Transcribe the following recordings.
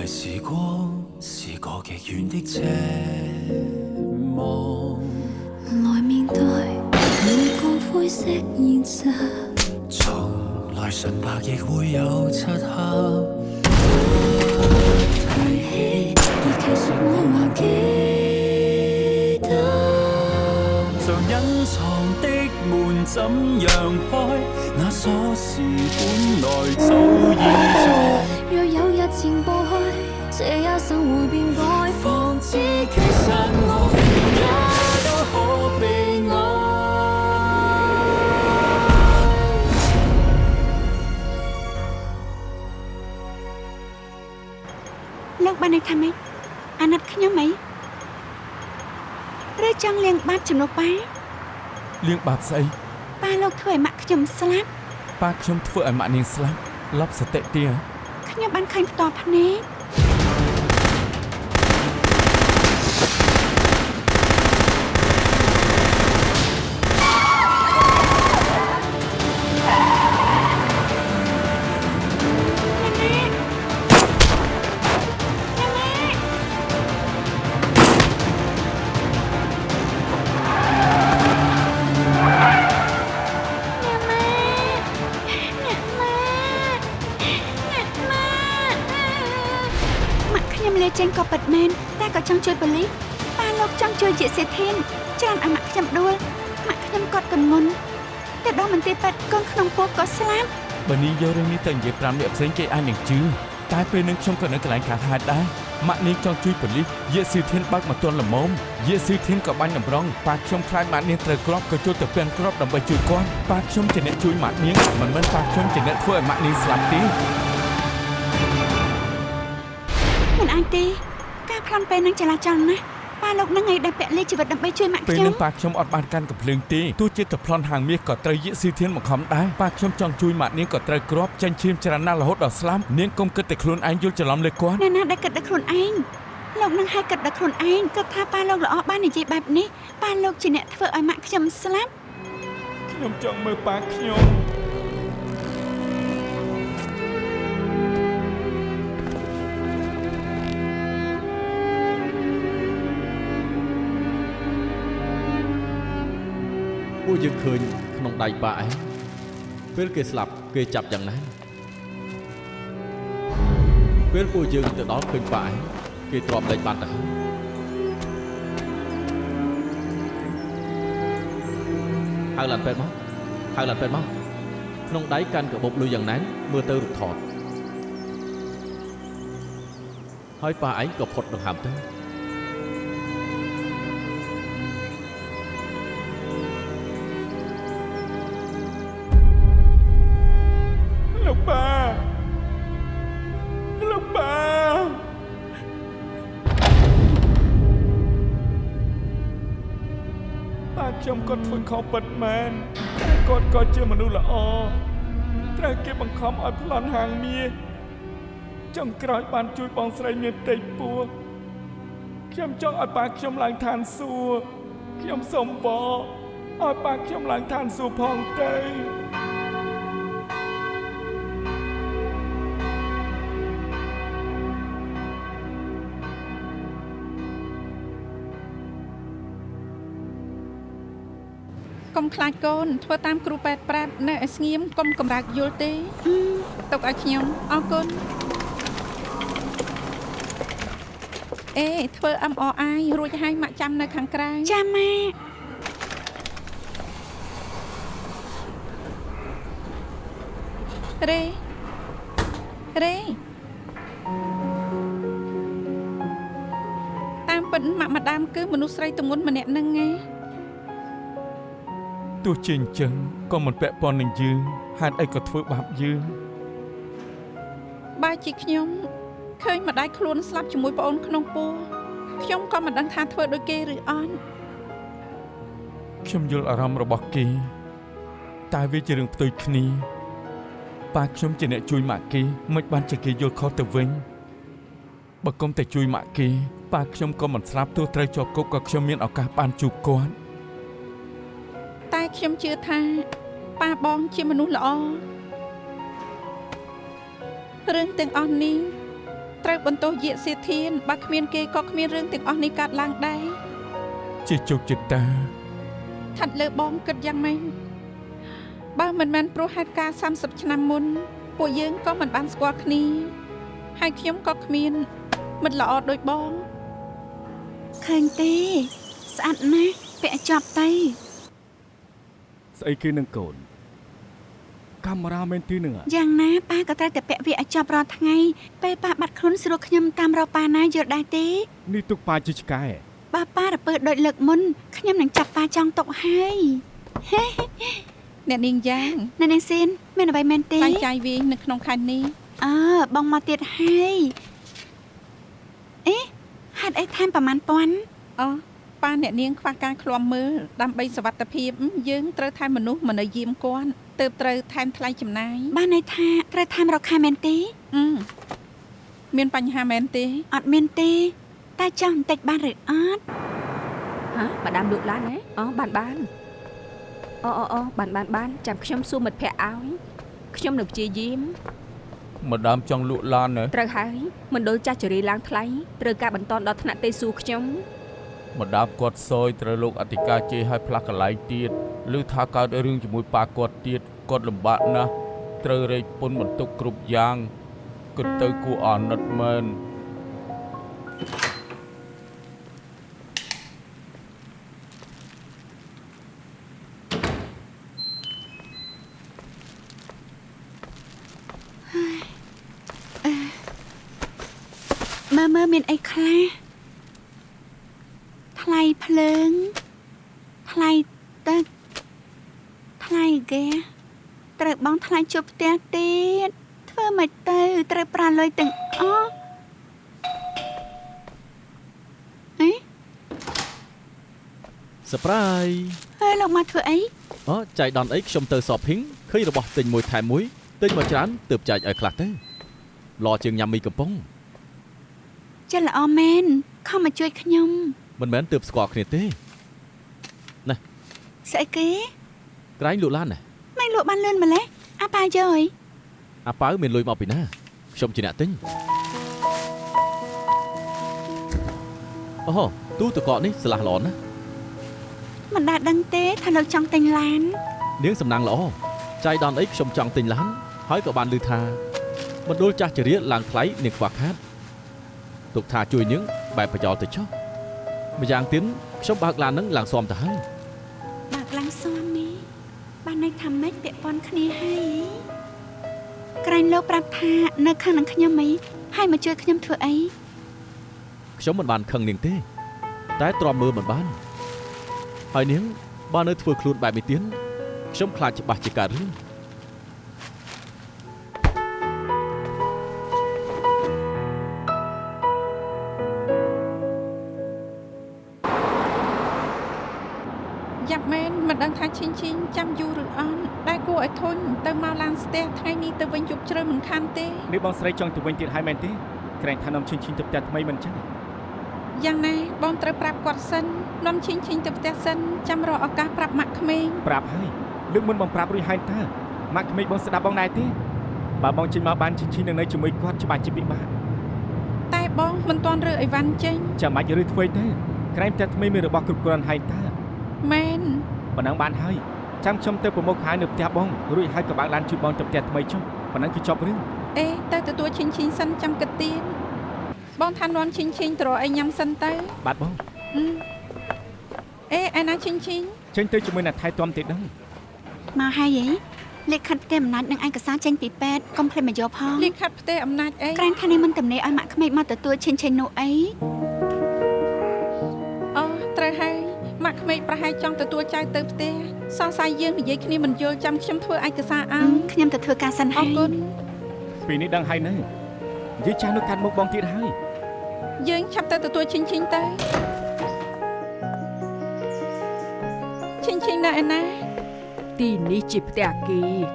提時光是個極遠的奢望，來面對每個灰色現實，從來純白亦會有漆黑。提起，而其實我還記得，常隱藏的門怎樣開？那鎖匙本來早已在。若有日前步去，這一生會變改，方知其實我也都可被愛。លោកបាននេះថាម៉េចអាណិតខ្ញុំអីឬចង់លៀងបាបជំនួសប៉ាលៀងបាបស្អីប៉ាលោកធ្វើឲ្យម៉ាក់ខ្ញុំស្លាប់ប៉ាខ្ញុំធ្វើឲ្យម៉ាក់នាងស្លាប់លប់សតិទាខ្ញុំបានឃើញផ្ទាល់ភ្នែកចេញក៏ពិតមែនតែក៏ចង់ជួយប៉ូលីសប៉ាលោកចង់ជួយជាសេធានច្រើនអាម៉ាក់ខ្ញុំដួលម៉ាក់ខ្ញុំគាត់កមុនតែដល់មន្ទីរពេទ្យកូនក្នុងពោះក៏ស្លាប់បើនាងយករឿងនេះទៅនិយាយ5អ្នកផ្សេងគេអាចនឹងជឿតែពេលនឹងខ្ញុំក៏នៅកន្លែងខាងហេតុដែរម៉ាក់នាងចង់ជួយប៉ូលីសយាស៊ីធានបើកមកទល់ល្មមយាស៊ីធានក៏បាញ់តម្រង់ប៉ាខ្ញុំខ្លាចម៉ាក់នាងត្រូវគ្រាប់ក៏ជួយទៅពាន់គ្រាប់ដើម្បីជួយគាត់ប៉ាខ្ញុំជាអ្នកជួយម៉ាក់នាងមិនមែនប៉ាខ្ញុំជាអ្នកធ្វើឲ្យម៉ាក់នាងស្លាប់ទេមិនអាចទេការផ្លន់ពេលនឹងចលាចលណាប៉ាលោកនឹងឲ្យដែលពលីជីវិតដើម្បីជួយម៉ាក់ខ្ញុំពេលនឹងប៉ាខ្ញុំអត់បានកាន់កំភ្លើងទេទោះជាតែប្លន់ហាងមាសក៏ត្រូវយាស៊ីធានមកខំដែរប៉ាខ្ញុំចង់ជួយម៉ាក់នាងក៏ត្រូវគ្រាប់ចាញ់ឈាមច្រើនណាស់រហូតដល់ស្លាប់នាងកុំគិតតែខ្លួនឯងយល់ច្រឡំលើគាត់ណាណាដែលគិតតែខ្លួនឯងលោកនឹងឲ្យគិតតែខ្លួនឯងគិតថាប៉ាលោកល្អបាននិយាយបែបនេះប៉ាលោកជាអ្នកធ្វើឲ្យម៉ាក់ខ្ញុំស្លាប់ខ្ញុំចង់មើលប៉ាខ្ញុំពួកយើងឃើញក្នុងដៃប៉ាឯងពេលគេស្លាប់គេចាប់យ៉ាងណាពេលពួកយើងទៅដល់ឃើញប៉ាឯងគេទ្រាំលេចបានទៅហៅឡានពេទ្យមកហៅឡានពេទ្យមកក្នុងដៃកាន់កាបូបលុយយ៉ាងណាមើលទៅរូបថតហើយប៉ាឯងក៏ផុតដង្ហើមទៅលោកប៉ាប៉ាខ្ញុំគាត់ធ្វើខុសពិតមែនតែគាត់ក៏ជាមនុស្សល្អត្រូវគេបង្ខំឲ្យប្លន់ហាងមាសចុងក្រោយបានជួយបងស្រីមានផ្ទៃពោះខ្ញុំចង់ឲ្យប៉ាខ្ញុំឡើងឋានសួគ៌ខ្ញុំសូមវល់ឲ្យប៉ាខ្ញុំឡើងឋានសួគ៌ផងទៅកុំខ្លាចកូនធ្វើតាមគ្រូពេទ្យប្រាប់នៅឲ្យស្ងៀមកុំកម្រើកយល់ទេទុកឲ្យខ្ញុំអរគុណអេធ្វើ MRI រួចហើយម៉ាក់ចាំនៅខាងក្រៅចាម៉ារេតាមពិតម៉ាក់ម្ដាមគឺមនុស្សស្រីទម្ងន់ម្នាក់នឹងឯងទោះជាអញ្ចឹងក៏មិនពាក់ព័ន្ធនឹងយើងហេតុអីក៏ធ្វើបាបយើងបើជាខ្ញុំឃើញម្ដាយខ្លួនស្លាប់ជាមួយប្អូនក្នុងពោះខ្ញុំក៏មិនដឹងថាធ្វើដូចគេឬអត់ខ្ញុំយល់អារម្មណ៍របស់គេតែវាជារឿងផ្ទុយគ្នាប៉ាខ្ញុំជាអ្នកជួយម៉ាក់គេមិនបានជាគេយល់ខុសទៅវិញបើគុំតែជួយម៉ាក់គេប៉ាខ្ញុំក៏មិនស្លាប់ទោះត្រូវជាប់គុកក៏ខ្ញុំមានឱកាសបានជួបគាត់តែខ្ញុំជឿថាប៉ាបងជាមនុស្សល្អរឿងទាំងអស់នេះ ត្រូវបន្ទោសយាកសេធានបើគ្មានគេក៏គ្មានរឿងទាំងអស់នេះកើតឡើងដែរ ជាជោគជតា ថាត់លើបងគិតយ៉ាងម៉េចបើមិនមែនព្រោះហេតុការណ៍30ឆ្នាំមុនពួកយើងក៏មិនបានស្គាល់គ្នាហើយខ្ញុំក៏គ្មានមិត្តល្អដូចបង ឃើញទេស្អាតណាស់ពាក់ចប់ទៅ ស្អីគេនឹងកូនកាមេរ៉ាមែនទីនឹង យ៉ាងណាប៉ាក៏ត្រូវតែពាក់វាឲ្យចប់រាល់ថ្ងៃពេលប៉ាបាត់ខ្លួនស្រួលខ្ញុំតាមរកប៉ាណាយល់ដែរទេ នេះទុកប៉ាជាឆ្កែ បើប៉ារពើដូចលើកមុនខ្ញុំនឹងចាប់ប៉ាចង់ទុកហើយ អ្នកនាងយ៉ាង នៅនាងសៀនមានអ្វីមែនទេ ខ្លាំងចាយវិញនៅក្នុងខែនេះ បងមកទៀតហើយអេហេតុអីថែមប្រហែលពាន់ អូប៉ាអ្នកនាងខ្វះការឃ្លាំមើលដើម្បីសុវត្ថិភាពយើងត្រូវថែមមនុស្សមកនៅយាមគាត់ទើបត្រូវថែមថ្លៃចំណាយ បានន័យថាត្រូវថែមរកខែមែនទេ មានបញ្ហាមែនទេ អត់មានទេតែចង់បន្តិចបានឬអត់ ហ៎បាដាមលក់ឡានហ៎អូបានបានចាំខ្ញុំសួរមិត្តភ័ក្ដិឲ្យខ្ញុំនៅព្យាយាម ម្ដាមចង់លក់ឡានណា ត្រូវហើយមណ្ឌលចាស់ចរីឡើងថ្លៃត្រូវការបន្តដល់ថ្នាក់ទេសួរខ្ញុំ ម្ដាមគាត់សយត្រូវលោកអធិការជេរឲ្យផ្លាស់កន្លែងទៀតឬថាកើតរឿងជាមួយប៉ាគាត់ទៀតគាត់លំបាកណាស់ត្រូវរែកពុនបន្ទុកគ្រប់យ៉ាងគិតទៅគួរអាណិតមែន មើលមានអីខ្លះថ្លៃភ្លើងថ្លៃទឹកថ្លៃហ្គាសត្រូវបងថ្លៃជួបផ្ទះទៀតធ្វើមិនទៅត្រូវប្រាលុយទាំងអស់អី Surprise ហើយលោកមកធ្វើអី អូចៃដន្យអីខ្ញុំទៅ shopping ឃើញរបស់ទិញមួយថែមមួយទិញមកច្រើនទើបចែកឲ្យខ្លះទៅល្អជាងញ៉ាំមីកំប៉ុង ចេះល្អមែនខំមកជួយខ្ញុំ មិនមែនទើបស្គាល់គ្នាទេ ស្អីគេ ក្រែងលក់ឡានណា មិនលក់បានលឿនម្លេះអាប៉ាយកអី អាប៉ៅមានលុយមកពីណាខ្ញុំជាអ្នកទិញអូទូទឹកកកនេះស្លាស់ល្អណាស់ មិនដាច់ដឹងទេថាលោកចង់ទិញឡាន នាងសំណាងល្អចៃដន្យអីខ្ញុំចង់ទិញឡានហើយក៏បានឮថាមណ្ឌលចាស់ចរិយាឡើងថ្លៃនាងខ្វះខាតទុកថាជួយនាងបែបប្រយោលទៅចុះម្យ៉ាងទៀតខ្ញុំបើកឡាននឹងឡើងស៊ាំទៅហើយ បើកឡើងស៊ាំនេះបានន័យថាម៉េចពាក់ព័ន្ធគ្នាហើយក្រែងលោកប្រាប់ថានៅខាងនឹងខ្ញុំអីហើយមកជួយខ្ញុំធ្វើអី ខ្ញុំមិនបានខឹងនាងទេតែទ្រាំមើលមិនបានហើយនាងបើនៅធ្វើខ្លួនបែបនេះទៀតខ្ញុំខ្លាចច្បាស់ជាកើតរឿង យ៉ាប់មែនមិនដឹងថាឈីងចាំយូរឬអត់តែគួរឲ្យធុញទៅមកឡានស្ទះថ្ងៃនេះទៅវិញយប់ជ្រៅមិនខានទេ នេះបងស្រីចង់ទៅវិញទៀតហើយមែនទេក្រែងថានាំឈិញទៅផ្ទះថ្មីមិនចឹង យ៉ាងណាបងត្រូវប្រាប់គាត់សិននាំឈីងទៅផ្ទះសិនចាំរកឱកាសប្រាប់ម៉ាក់ក្មេង ប្រាប់ហើយលើកមុនបងប្រាប់រួចហើយតើម៉ាក់ក្មេងបងស្ដាប់បងដែរទេបើបងចេញមកបានឈិញនឹងនៅជាមួយគាត់ច្បាស់ជាពិបាក តែបងមិនទាន់រើអីវ៉ាន់ចេញ ចាំបាច់ឬធ្វើទេក្រែងផ្ទះថ្មីមានរបស់គ្រប់គ្រាន់ហើយតើ មែន ប៉ុណ្ណឹងបានហើយចាំខ្ញុំទៅប្រមុខខែនៅផ្ទះបងរួចហើយក៏បើកឡានជួយបងទៅផ្ទះថ្មីចុះប៉ុណ្ណឹងគឺចប់រឿង អេទៅទទួលឈីងសិនចាំគិតទៀតបងថានាំឈីងទៅរកអីញ៉ាំសិនទៅ បាទបង អេឯណាឈីង ចេញទៅជាមួយអ្នកថៃទាំទៀតដឹង មកហើយហីលេខខិតផ្ទះអំណាចនិងឯកសារចេញពីពេទ្យកុំភ្លេចមកយកផង លៀកខាត់ផ្ទះអំណាចអី ក្រែងថានេះមិនតំណេឲ្យម៉ាក់ក្មេកមកទទួលឈិញនោះអី អូត្រូវហើយម៉ាក់ក្មេកប្រហែលចង់ទទួលចៅទៅផ្ទះសង្ស័យយើងនិយាយគ្នាមិនយល់ចាំខ្ញុំធ្វើឯកសារឲ្យ ខ្ញុំទៅធ្វើការសិន អ ហើ រ យ គុណ ពីនេះដឹងហើយនៅនិយាយចាស់នោះកាត់មុខបងទៀតហើយ យើងឆាប់ទៅទទួលឈីងទៅឈីងនៅឯណា ទីនេះជាផ្ទះ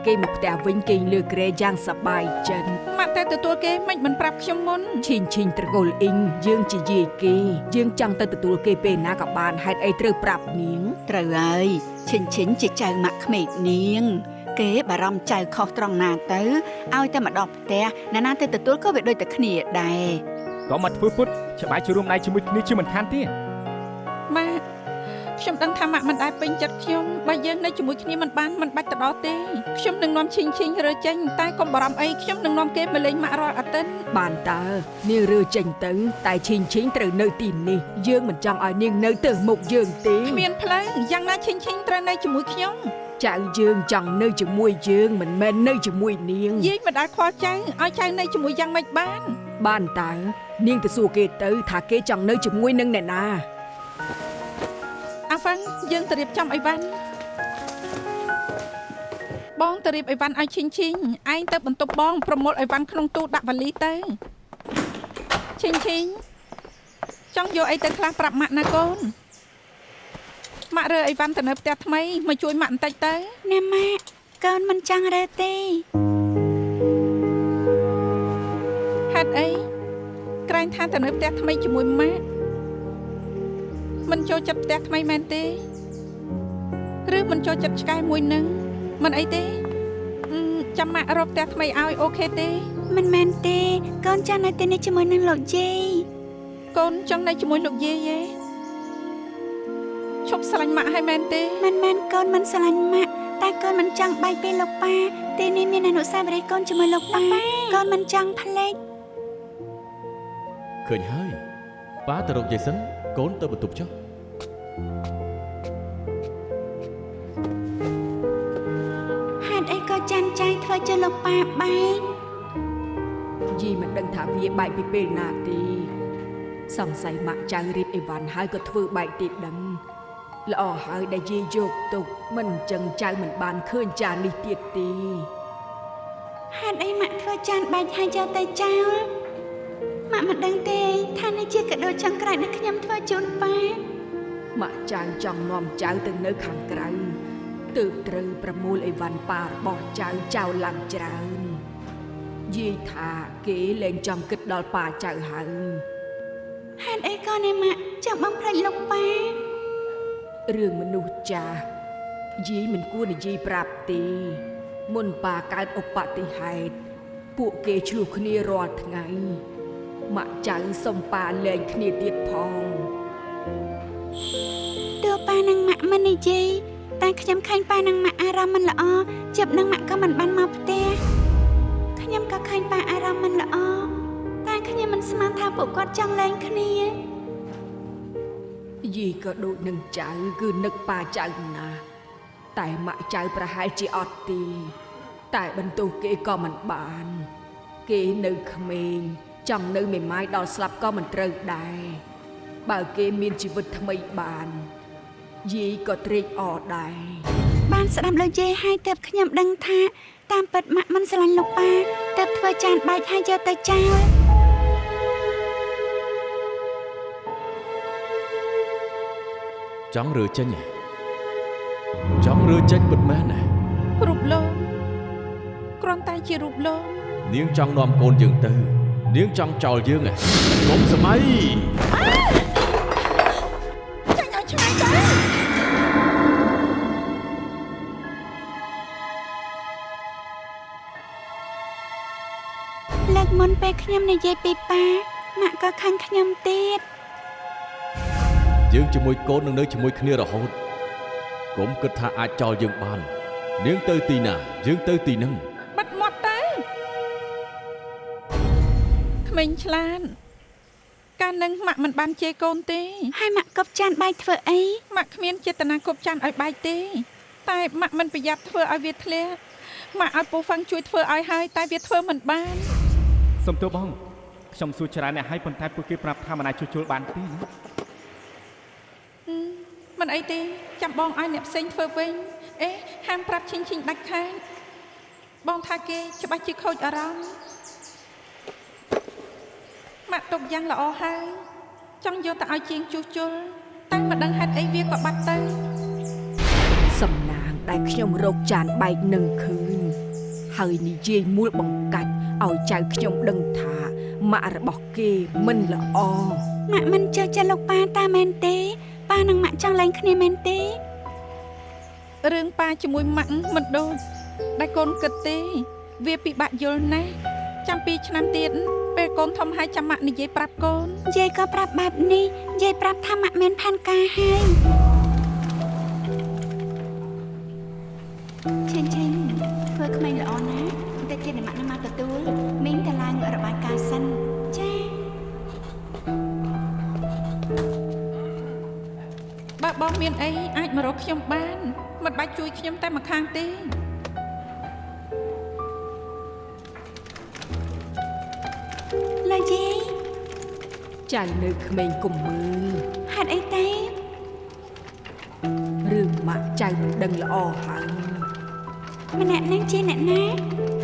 គេមកផ្ទះវិញគេលើក្រែយ៉ាងសប្បាយចិត្ត ម៉ាក់តែទទួលគេមិនប្រាប់ខ្ញុំមុន ឈីងត្រកូលអ៊ីងយើងជាយាយគេយើងចង់ទៅទទួលគេពេលណាក៏បានហេតុអីត្រូវប្រាប់នាង ត្រូវហើយឈិញជាចៅម៉ាក់ក្មេកនាង គេបារម្ភចៅខុសត្រង់ណាទៅឲ្យតែមកដល់ផ្ទះណាទៅទទួលក៏វាដូចតែគ្នាដែរ ក៏មកធ្វើពុតច្បាស់ជួបរួមដៃជាមួយគ្នាជាមិនខានទេ ម៉ាក់ខ្ញុំដឹងថាម៉ាក់មិនដែលពេញចិត្តខ្ញុំបើយើងនៅជាមួយគ្នាមិនបានមិនបាច់ទៅដល់ទេខ្ញុំនឹងនាំឈីងរើចេញតែកុំបារម្ភអីខ្ញុំនឹងនាំគេមកលេងម៉ាក់រាល់អាទិត្យ បានតើនាងរើចេញទៅតែឈីងត្រូវនៅទីនេះយើងមិនចង់ឲ្យនាងនៅទៅមុខយើងទេ គ្មានផ្លូវយ៉ាងណាឈីងត្រូវនៅជាមួយខ្ញុំ ចៅយើងចង់នៅជាមួយយើងមិនមែននៅជាមួយនាង យាយមិនដែលខ្វល់ចៅឲ្យចៅនៅជាមួយយ៉ាងម៉េចបាន បានតើនាងទៅសួរគេទៅថាគេចង់នៅជាមួយនឹងអ្នកណា អាហ្វាំងយើងទៅរៀបចំអីវ៉ាន់បងទៅរៀបអីវ៉ាន់ឲ្យឈីងឯងទៅបន្ទប់បងប្រមូលអីវ៉ាន់ក្នុងទូដាក់វ៉ាលីទៅឈីងចង់យកអីទៅខ្លះប្រាប់ម៉ាក់ណាកូនម៉ាក់រើអីវ៉ាន់ទៅនៅផ្ទះថ្មីមកជួយម៉ាក់បន្តិចទៅ ណែម៉ាក់កូនមិនចង់រើទេ ហេតុអីក្រែងថាទៅនៅផ្ទះថ្មីជាមួយម៉ាក់មិនចូលចិត្តផ្ទះថ្មីមែនទេឬមិនចូលចិត្តឆ្កែមួយនឹងមិនអីទេចាំម៉ាក់រកផ្ទះថ្មីឲ្យអូខេទេ មិនមែនទេកូនចង់នៅទីនេះជាមួយនឹងលោកយាយក ូនចង់នៅជាមួយលោកយាយទេឈប់ស្រឡាញ់ម៉ាក់ឲ្យមែនទេ មិនមែនកូនមិនស្រឡាញ់ម៉ាក់តែកូនមិនចង់បែកពីលោកប៉ាទីនេះមានអនុស្សាវរីយ៍កូនជាមួយលោកប៉ាកូនមិនចង់ភ្លេច ឃើញហើយប៉ាទៅរកយាយសិនកូនទៅបន្ទប់ចុះ ហេតុអីក៏ចាន់ចៃធ្វើជាលោកប៉ាបែក យីមិនដឹងថាវាបែកពីពេលណាទេសង្ស័យម៉ាក់ចៅរៀបអីវ៉ាន់ហើយក៏ធ្វើបែកទីដឹងល្អហើយដែលយាយយកទុកមិនចឹងចៅមិនបានឃើញចាននេះទៀតទេ ហេតុអីម៉ាក់ធ្វើចានបែកហើយយកទៅចោលម៉ាក់មិនដឹងទេថានេះជាកាដូចុងក្រោយដែលខ្ញុំធ្វើជូនប៉ា ម៉ាក់ចៅចង់នាំចៅទៅនៅខាងក្រៅទើបត្រូវប្រមូលអីវ៉ាន់ប៉ារបស់ចៅឡើងច្រើនយាយថាគេលែងចង់គិតដល់ប៉ាចៅហើយ ហេតុអីក៏នេះម៉ាក់ចង់បំផ្លិចលោកប៉ា រឿងមនុស្សចាស់យាយមិនគួរនិយាយប្រាប់ទេមុនប៉ាកើតឧបតិហេតុពួកគេឆ្លោះគ្នារាល់ថ្ងៃម៉ាក់ចៅសុំប៉ាលែងគ្នាទៀតផង ទោះប៉ានិងម៉ាក់មិននិយាយតែខ្ញុំឃើញប៉ានិងម៉ាក់អារម្មណ៍មិនល្អជិបនិងម៉ាក់ក៏មិនបានមកផ្ទះខ្ញុំក៏ឃើញប៉ាអារម្មណ៍មិនល្អតែខ្ញុំមិនស្មានថាពួកគាត់ចង់លែងគ្នា យាយក៏ដូចនឹងចៅគឺនឹកប៉ាចៅណាស់តែម៉ាក់ចៅប្រហែលជាអត់ទេតែបន្ទោសគេក៏មិនបានគេនៅក្មេងចង់នៅមេម៉ាយដល់ស្លាប់ក៏មិនត្រូវដែរបើគេមានជីវិតថ្មីបានយាយក៏ត្រេកអរដែរ បានស្ដាប់លោកយាយហើយទើបខ្ញុំដឹងថាតាមពិតម៉ាក់មិនស្រឡាញ់លោកប៉ាទើបធ្វើចានបែកហើយយកទៅចោល ចង់រើចេញហ៎ចង់រើចេញពិតមែនណា រូបលោកគ្រាន់តែជារូបលោក នាងចង់នាំកូនយើងទៅនាងចង់ចោលយើងហ៎កុំសម័យ ចាញ់ឲ្យឆ្ងាយទៅ លើកមុនពេលខ្ញុំនិយាយពីប៉ាម៉ាក់ក៏ខាញ់ខ្ញុំទៀត យើងជាមួយកូននឹងនៅជាមួយគ្នារហូតកុំគិតថាអាចចោលយើងបាននាងទៅទីណាយើងទៅទីហ្នឹង បាត់មាត់ទៅក្មេងឆ្លាតកាលនឹងម៉ាក់មិនបានជេរកូនទេ ហើយម៉ាក់កប់ចានបែកធ្វើអី ម៉ាក់គ្មានចេតនាគប់ចានឲ្យបែកទេតែម៉ាក់មិនប្រយ័ត្នធ្វើឲ្យវាធ្លាក់ម៉ាក់ឲ្យពូហ្វាំងជួយធ្វើឲ្យហើយតែវាធ្វើមិនបាន សុំទោសបងខ្ញុំសួរច្រើនអ្នកឲ្យប៉ុន្តែពួកគេប្រាប់ថាមិនអាចជួសជុលបានទេណា មិនអីទេចាំបងឲ្យអ្នកផ្សេងធ្វើវិញអេហាមប្រាប់ឈិញដាច់ខាតបងថាគេច្បាស់ជាខូចអារម្មណ៍ម៉ាក់ទុកយ៉ាងល្អហើយចង់យកទៅឲ្យជាងជួសជុលតែមិនដឹងហេតុអីវាក៏បាត់ទៅ សំណាងដែលខ្ញុំរកចានបែកនឹងឃើញហើយនិយាយមូលបង្កាច់ឲ្យចៅខ្ញុំដឹងថាម៉ាក់របស់គេមិនល្អ ម៉ាក់មិនចូលចិត្តលោកប៉ាតាមែនទេប៉ានិងម៉ាក់ចង់លែងគ្នាមែនទេ រឿងប៉ាជាមួយម៉ាក់មិនដូច ដែលកូនគិតទេវាពិបាកយល់ណាស់ចាំ2ឆ្នាំទៀតពេលកូនធំហើយចាំម៉ាក់និយាយប្រាប់កូន យាយក៏ប្រាប់បែបនេះយាយប្រាប់ថាម៉ាក់មានផែនការហើយឆេងធ្វើក្មេងល្អណាស់តែទៀតម៉ាក់នឹងមកទទួលមីងតែឡើងរបាយការណ៍សិនចា បើបងមានអីអាចមករកខ្ញុំបានមិនបាច់ជួយខ្ញុំតែម្ខាងទេ លោកយាយ ចៅនៅក្មេងកុំមើល ហេតុអីទេ រឿងម៉ាក់ចៅមិនដឹងល្អហើយ ម្នាក់នឹងជាអ្នកណា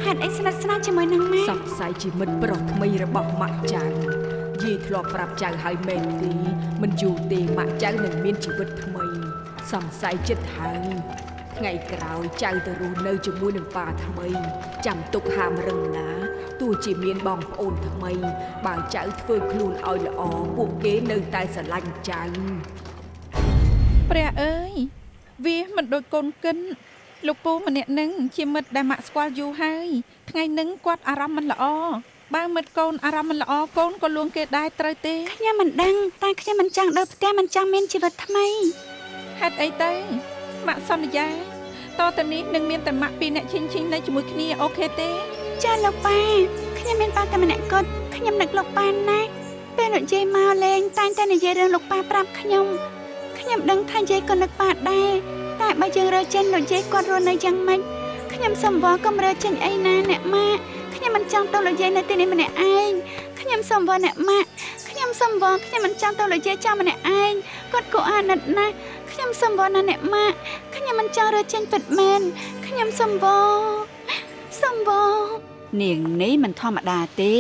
ហេតុអីស្និទ្ធស្នាលជាមួយនឹងម៉ាក់ សង្ស័យជាមិត្តប្រុសថ្មីរបស់ម៉ាក់ចៅយាយធ្លាប់ប្រាប់ចៅហើយមែនទេមិនយូរទេម៉ាក់ចៅនឹងមានជីវិតថ្មីសង្ស័យចិត្តហើយថ្ងៃក្រោយចៅទៅរស់នៅជាមួយនឹងប៉ាថ្មីចាំទុកហាមរឹងណាទោះជាមានបងប្អូនថ្មីបើចៅធ្វើខ្លួនឲ្យល្អពួកគេនៅតែស្រឡាញ់ចៅ ព្រះអើយវាមិនដូចកូនកិនលោកពូម្នាក់នឹងជាមិត្តដែលម៉ាក់ស្គាល់យូរហើយថ្ងៃនឹងគាត់អារម្មណ៍មិនល្អបើមិត្តកូនអារម្មណ៍មិនល្អកូនក៏លួងគេដែរត្រូវទេ ខ្ញុំមិនដឹងតែខ្ញុំមិនចង់ដើរផ្ទះមិនចង់មានជីវិតថ្មី ហេតុអីទៅម៉ាក់សន្យាតទៅនេះនឹងមានតែម៉ាក់ពីរអ្នកឈិញនៅជាមួយគ្នាអូខេទេ ចាលោកប៉ាខ្ញុំមានប៉ាតែម្នាក់គត់ខ្ញុំនឹកលោកប៉ាណាស់ពេលលោកយាយមកលេងតែងតែនិយាយរឿងលោកប៉ាប្រាប់ខ្ញុំដឹងថាយាយក៏នឹកប៉ាដែរតែបើយើងរើចេញលោកយាយគាត់រស់នៅយ៉ាងម៉េចខ្ញុំសំវល់កុំរើចេញអីណាអ្នកម៉ាក់ខ្ញុំមិនចង់ទៅលោកយាយនៅទីនេះម្នាក់ឯងខ្ញុំសំវល់អ្នកម៉ាក់ខ្ញុំសំវល់ខ្ញុំមិនចង់ទៅលោកយាយចាំម្នាក់ឯងគាត់ក៏អាណិតណាស់ខ្ញុំសំវល់ណាស់អ្នកម៉ាក់ខ្ញុំមិនចង់រើចេញពិតមែនខ្ញុំសំវល់នាងនេះមិនធម្មតាទេ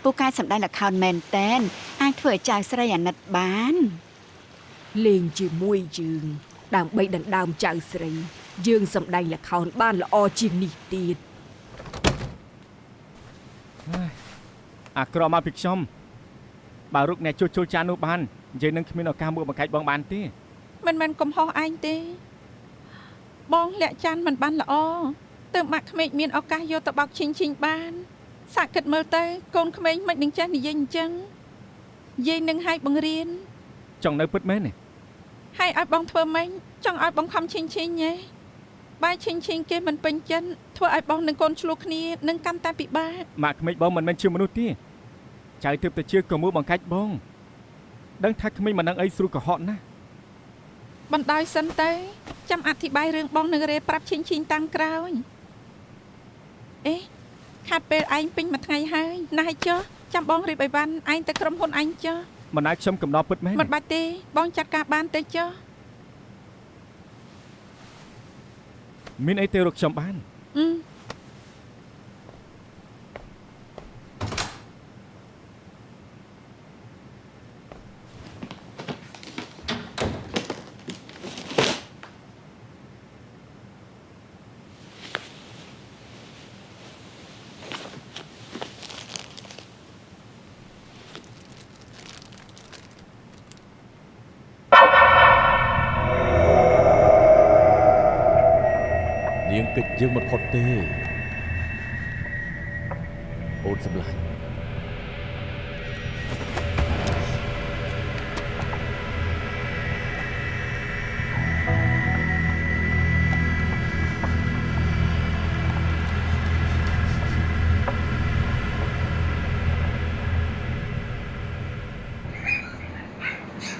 ពូកែសម្ដែងល្ខោនមែនតែនអាចធ្វើឲ្យចៅស្រីអាណិតបាន លេងជាមួយយើងដើម្បីដណ្ដើមចៅស្រីយើងសម្ដែងល្ខោនបានល្អជាងនេះទៀត អាក្រក់មកពីខ្ញុំបើរុកអ្នកជួសជុលចាននោះបាននិយាយនឹងគ្មានឱកាសមកបង្កាច់បងបានទេ មិនមែនកំហុសឯងទេបងលាក់ចាន់មិនបានល្អទើបម៉ាក់ក្មេកមានឱកាសយកទៅបោកឈិញបានសាក់គិតមើលទៅកូនក្មេងមិននឹងចេះនិយាយអញ្ចឹងយាយនឹងឲ្យបង្រៀន ចង់នៅពិតមែនទេ ហើយឲ្យបងធ្វើម៉េចចង់ឲ្យបងខំឈិញហ៎បាយឈិញគេមិនពេញចិត្តធ្វើឲ្យបងនឹងកូនឆ្លោះគ្នានឹងកាន់តែពិបាក ម៉ាក់ក្មេកបងមិនមែនជាមនុស្សទេចៅទើបតែជាកុំមកបង្កាច់បងដឹងថាក្មេងមិនដឹងអីស្រួលកុហកណាស់ បណ្ដោយសិនទៅចាំអធិប្បាយរឿងបងនឹងរេប្រាប់ឈិញតាមក្រោយអេខាត់ពេលឯងពេញមួយថ្ងៃហើយណាស់ចុះចាំបងរៀបអីវ៉ាន់ឯងទៅក្រុមហ៊ុនឯងចុះ មិនអាចខ្ញុំកំណត់ពិតមែន មិនបាច់ទេបងចាត់ការបានទៅចុះ មានអីទៅរកខ្ញុំបាន នាងគិតយើងមិនផុតទេអូនសម្លាញ់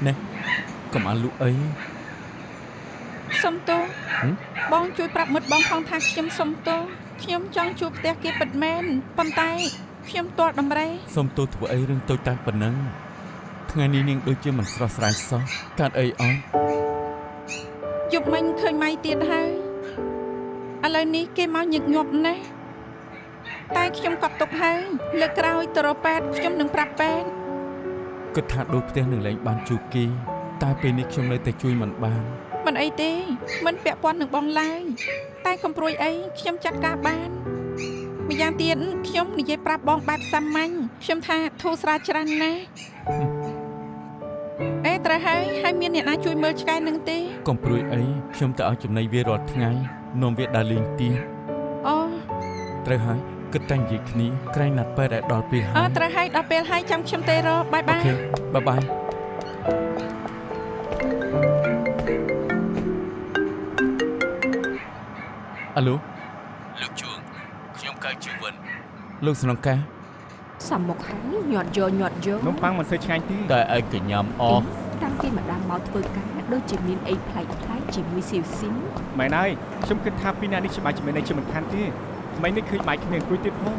ណែកុំអានលក់អី សុំទោសបងជួយប្រាប់មិត្តបងផងថាខ្ញុំសុំទោសខ្ញុំចង់ជួបផ្ទះគេពិតមែនប៉ុន្តែខ្ញុំទាល់តម្រេះ សុំទោសធ្វើអីរឿងតូចតាចប៉ុណ្ណឹងថ្ងៃនេះនាងដូចជាមិនស្រស់ស្រាយសោះកើតអីអត់ យប់មិញឃើញម៉ៃទៀតហើយឥឡូវនេះគេមកញឹកញាប់ណាស់តែខ្ញុំកត់ទុកហើយលើកក្រោយទៅរកប៉ែតខ្ញុំនឹងប្រាប់ប៉ែត គិតថាដូចផ្ទះនឹងលែងបានជួបគេតែពេលនេះខ្ញុំនៅតែជួយមិនបាន មិនអីទេមិនពាក់ព័ន្ធនឹងបងឡើយតែកុំព្រួយអីខ្ញុំចាត់ការបានម្យ៉ាងទៀតខ្ញុំនិយាយប្រាប់បងបែបសាមញ្ញខ្ញុំថាធូរស្រាលច្រើនណាស់អេត្រូវហើយមានអ្នកណាជួយមើលឆ្កែនឹងទេ កុំព្រួយអីខ្ញុំទៅឲ្យចំណីវារាល់ថ្ងៃនាំវាដើរលេងទៀត អ ត្រូវហើយគិតតែនិយាយគ្នាក្រែងណាត់ពេទ្យឲ្យដល់ពេលហើយ ត្រូវហើយដល់ពេលហើយចាំខ្ញុំទេរបាយបាយ អូខេបាយអាឡូលោកជួងខ្ញុំកៅជីវិនលោកស្នងការ សំមុខហើយញាត់យក នំប៉័ងមិនសូវឆ្ងាញ់ទេតែឯងកញ្ញាំអស់ តាំងពីម្ដងមកធ្វើការដូចជាមានអីប្លែកជាមួយស៊ីវស៊ីន មែនហើយខ្ញុំគិតថាពីអ្នកនេះច្បាស់ជាមានអីជាមិនខានទេមិននេះឃើញបាយគ្នាអង្គុយទៀតផង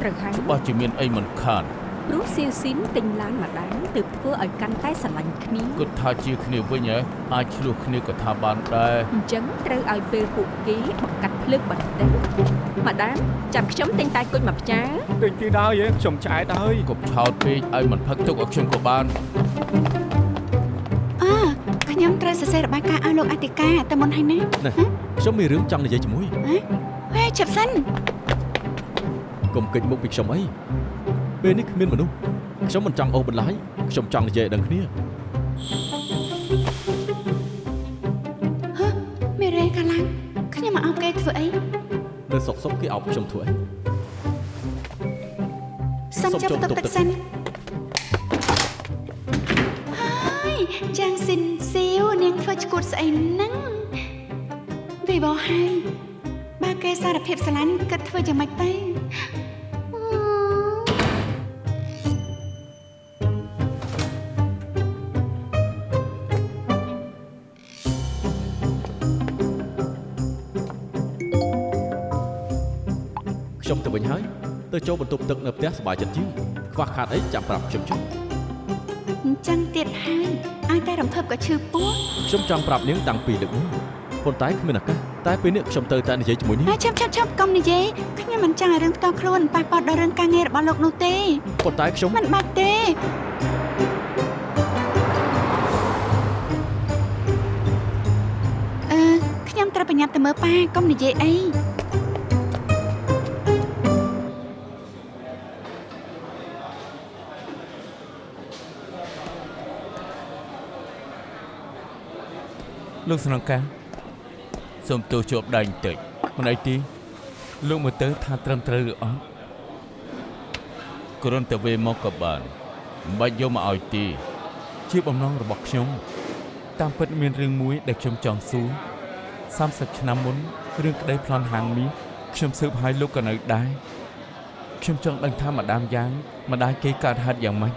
ត្រូវហើយ ច្បាស់ជាមានអីមិនខាន ព្រោះស៊ីវស៊ីនទិញឡានម្ដងទើបធ្វើឲ្យកាន់តែស្រឡាញ់គ្នា គិតថាជាគ្នាវិញហ៎អាចឆ្លោះគ្នាក៏ថាបានដែរ អញ្ចឹងត្រូវឲ្យពេលពួកគេបង្កាត់ភ្លើងបន្តិចម្ដងចាំខ្ញុំទិញតែគុជមកផ្ចា ទិញទីដល់ខ្ញុំឆ្អែតហើយក ុំឆោតពេកឲ្យមិនផឹកទុកឲ្យខ្ញុំក៏បាន ខ្ញុំត្រូវសរសេររបាយការណ៍ឲ្យលោកអធិការតែមុនហើយណា ខ្ញុំមានរឿងចង់និយាយជាមួយ ហេជិបសិនក ុំកិច្ចមុខពីខ្ញុំអីពេលនេះគ្មានមនុស្សខ្ញុំមិនចង់អូសបន្លាយខ្ញុំចង់និយាយឲ្យដឹងគ្នា មេរ៉េកាឡាំងខ្ញុំមកអោបគេធ្វើអី នៅសុកគេអោបខ្ញុំធ្វើអី សុំចាប់បន្ទប់ទឹកសិនហើយយ៉ាងស៊ីនស៊ីវនាងធ្វើឈួតស្អីហ្នឹងវិបោហើយបើគេសារភាពស្រឡាញ់គិតធ្វើយ៉ាងម៉េចទៅខ្ញុំទៅវិញហើយទៅចូលបន្ទប់ទឹកនៅផ្ទះសប្បាយចិត្តជាងខ្វះខាតអីចាំប្រាប់ខ្ញុំចុះ អញ្ចឹងទៀតហើយឲ្យតែរំភើបក៏ឈឺពោះ ខ្ញុំចង់ប្រាប់នាងតាំងពីលើកមុនប៉ុន្តែគ្មានឱកាសតែពេលនេះខ្ញុំទៅតែនិយាយជាមួយនាង ហើយចាំកុំនិយាយខ្ញុំមិនចង់ឲ្យរឿងផ្ទាល់ខ្លួនប៉ះពាល់ដល់រឿងការងាររបស់លោកនោះទេ ប៉ុន្តែខ្ញុំ មិនបាច់ទេខ្ញុំត្រូវប្រញាប់ទៅមើលប៉ាកុំនិយាយអី លោកស្នងការសូមទោសជាប់ដៃបន្តិចមិនអីទេលោកមើលទៅថាត្រឹមត្រូវឬអត់គ្រាន់តែវេមកក៏បានមិនបាច់យកមកឲ្យទេជាបំណងរបស់ខ្ញុំតាមពិតមានរឿងមួយដែលខ្ញុំចង់សួរ30ឆ្នាំមុនរឿងក្តីប្លន់ហាងមាសខ្ញុំស៊ើបឲ្យលោកក៏នៅដែរខ្ញុំចង់ដឹងថាម្ដាមយ៉ាងម្ដាយគេកើតហេតុយ៉ាងម៉េច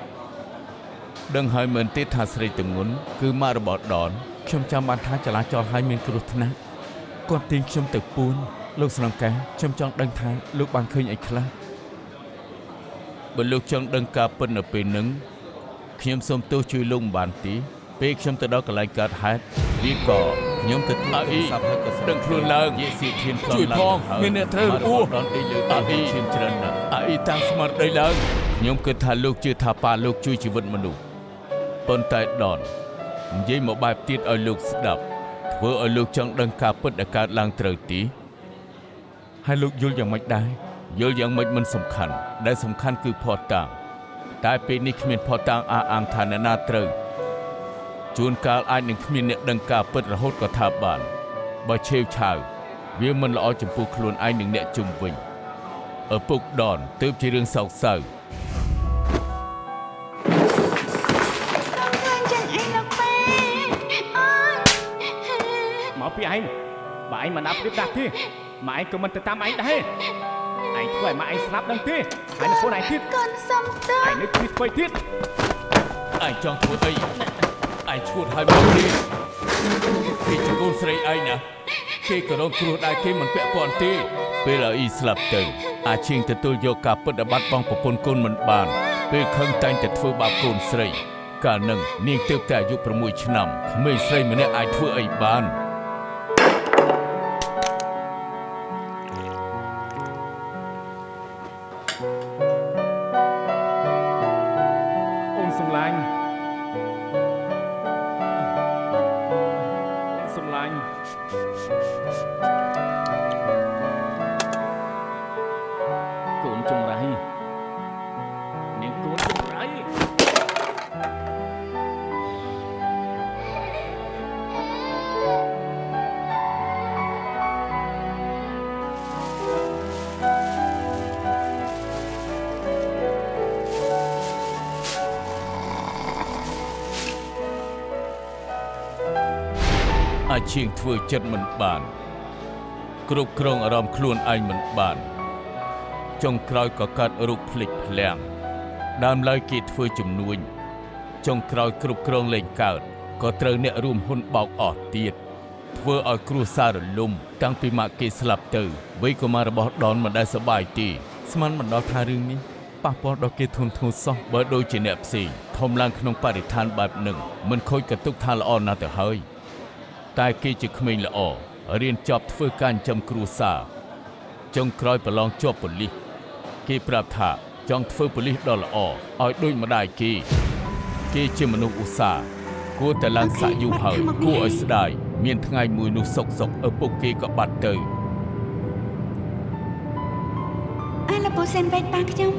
ដឹងហើយមែនទេថាស្រីទងន់គឺម៉ាក់របស់ដនខ្ញុំចាំបានថាចលាចលហើយមានគ្រោះថ្នាក់គាត់ទាញខ្ញុំទៅពួនលោកស្នងការខ្ញុំចង់ដឹងថាលោកបានឃើញអីខ្លះបើលោកចង់ដឹងការពិតនៅពេលហ្នឹងខ្ញុំសូមទោសជួយលោកមិនបានទេពេលខ្ញុំទៅដល់កន្លែងកើតហេតុវាក៏ខ្ញុំទៅទូរស័ព្ទហើយក៏ដឹងខ្លួនឡើងនិយាយសៀធានខ្លន់ឡើងមានអ្នកត្រូវអូដល់ទីលើដល់ទីឈាមច្រើនណាស់អីតាំងស្មារតីឡើងខ្ញុំគិតថាលោកជឿថាប៉ាលោកជួយជីវិតមនុស្សប៉ុន្តែដននិយាយមកបែបទៀតឲ្យលោកស្ដាប់ធ្វើឲ្យលោកចង់ដឹងការពិតដែលកើតឡើងត្រូវទីហើយលោកយល់យ៉ាងម៉េចដែរយល់យ៉ាងម៉េចមិនសំខាន់ដែលសំខាន់គឺភ័ស្តុតាងតែពេលនេះគ្មានភ័ស្តុតាងអះអាងថាអ្នកណាត្រូវជួនកាលអាចនឹងគ្មានអ្នកដឹងការពិតរហូតក៏ថាបានបើឆេវឆាវវាមិនល្អចំពោះខ្លួនឯងនិងអ្នកជុំវិញឪពុកដនទើបជារឿងសោកសៅ មកពីឯងបើឯងមិនអាប់ព្រៀបដាស់ទេម៉ែឯងក៏មិនទៅតាមឯងដែរឯងធ្វើឲ្យម៉ែឯងស្លាប់ដឹងទេហើយនៅខ្លួនឯងទៀត កូនសុំទោស ឯងនៅទីធ្វើទៀតឯងចង់ធ្វើអីឯងឈួតហើយមកទេគេជាកូនស្រីឯងណាគេក៏រងគ្រោះដែរគេមិនពាក់ព័ន្ធទេពេលអ៊ីស្លាប់ទៅអាឈៀងទទួលយកការពិតដែលបាត់បង់ប្រពន្ធកូនមិនបានពេលខឹងតែងតែធ្វើបាបកូនស្រីកាលនឹងនាងទើបតែអាយុ6ឆ្នាំក្មេងស្រីម្នាក់អាចធ្វើអីបានអូនសំឡាញ់កូនចង្រៃនាងកូនចង្រៃ ក អាចឈៀងធ្វើចិត្តមិនបានគ្រប់គ្រងអារម្មណ៍ខ្លួនឯងមិនបានចុងក្រោយក៏កើតរោគភ្លេចភ្លាំងដើមឡើយគេធ្វើជំនួញចុងក្រោយគ្រប់គ្រងលែងកើតក៏ត្រូវអ្នករួមហ៊ុនបោកអស់ទៀតធ្វើឲ្យគ្រួសាររលំតាំងពីម៉ាក់គេស្លាប់ទៅវ័យកុមាររបស់ដនមិនដែលសប្បាយទេស្មានមិនដល់ថារឿងនេះប៉ះពាល់ដល់គេធនធ្ងរសោះបើដូចជាអ្នកផ្សេងធំឡើងក្នុងបរិស្ថានបែបនឹងមិនខូចកតុកថាល្អណាស់ទៅហើយតែគេជាក្មេងល្អរៀនចប់ធ្វើការចិញ្ចឹមគ្រួសារចុងក្រោយប្រឡងជាប់ប៉ូលីសគេប្រាប់ថាចង់ធ្វើប៉ូលីសដ៏ល្អឲ្យដូចម្ដាយគេជាមនុស្សឧស្សាហ៍គួរតែឡើងសាក់យូរហើយគួរឲ្យស្ដាយមានថ្ងៃមួយនោះសុកឪពុកគេក៏បាត់ទៅអាលពូសិនវេតប៉ាខ្ញុំ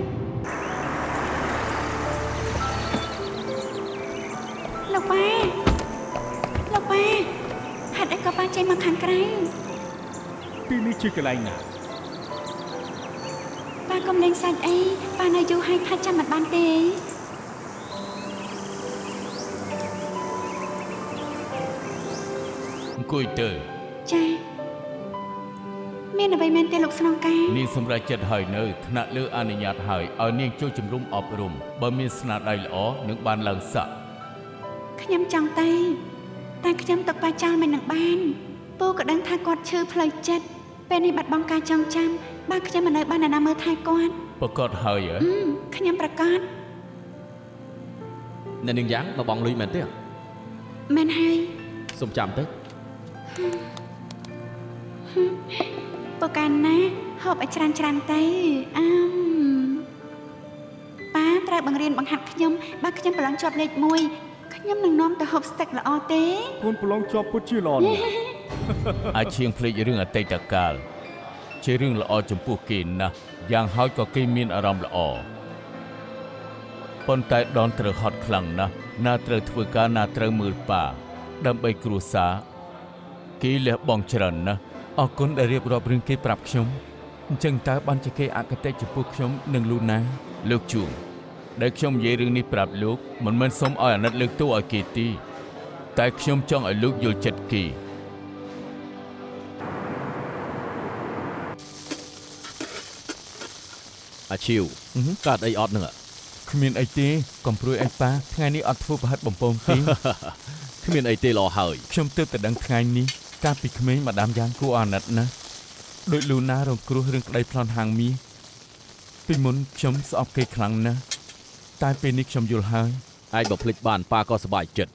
លោកប៉ាហេតុអីក៏ប៉ាចេញមកខាងក្រៅទីនេះជាកន្លែងណាប៉ាកុំលេងសាច់អីប៉ានៅយូរហើយថាចាំមិនបានទេអង្គុយទៅចាមានអ្វីមែនទេលោកស្នងការនាងសម្រេចចិត្តហើយនៅថ្នាក់លើអនុញ្ញាតហើយឲ្យនាងចូលជំរុំអប់រំបើមានស្នាដៃល្អនឹងបានឡើងសាក់ខ្ញុំចង់ទៅតែខ្ញុំទុកប៉ាចោលមិននឹងបានពូក៏ដឹងថាគាត់ឈឺផ្លូវចិត្តពេលនេះបាត់បង់ការចងចាំបើខ្ញុំមិននៅបានអ្នកណាមើលថែគាត់ប្រកាសហើយខ្ញុំប្រកាសអ្នកនាងយ៉ាងមកបងលុយមែនទេមែនហើយសុំចាំតិចពូកានណាហូបឲ្យច្រើនទៅប៉ាត្រូវបង្រៀនបង្ហាត់ខ្ញុំបើខ្ញុំប្រឡងជាប់លេខ1ខ្ញុំនឹងនាំទៅហូបស្ទឹកល្អទេកូនប្រឡងជាប់ពុតជាល្អណាស់អាចឈៀងភ្លេចរឿងអតីតកាលជារឿងល្អចំពោះគេណាស់យ៉ាងហោចក៏គេមានអារម្មណ៍ល្អប៉ុន្តែដនត្រូវហត់ខ្លាំងណាស់ណាត្រូវធ្វើការណាត្រូវមើលប៉ាដើម្បីគ្រួសារគេលះបង់ច្រើនណាស់អរគុណដែលរៀបរាប់រឿងគេប្រាប់ខ្ញុំអញ្ចឹងតើបានជាគេអគតិចំពោះខ្ញុំនិងលូណាលោកជួងដែលខ្ញុំនិយាយរឿងនេះប្រាប់លោកមិនមែនសូមឲ្យអាណិតលើកទោសឲ្យគេទេតែខ្ញុំចង់ឲ្យលោកយល់ចិត្តគេអាឈីវកើតអីអត់នឹងគ្មានអីទេកំព្រួយអីប៉ាថ្ងៃនេះអត់ធ្វើប្រហិតបំពងទេគ្មានអីទេល្អហើយខ្ញុំទើបតែដឹងថ្ងៃនេះកាលពីក្មេងម្ដាមយ៉ាងគួរអាណិតណាស់ដោយលូណារងគ្រោះរឿងក្តីប្លន់ហាងមាសពីមុនខ្ញុំស្អប់គេខ្លាំងណាស់តែពេលនេះខ្ញុំយល់ហើយឯងបើភ្លេចបានប៉ាក៏សប្បាយចិត្ត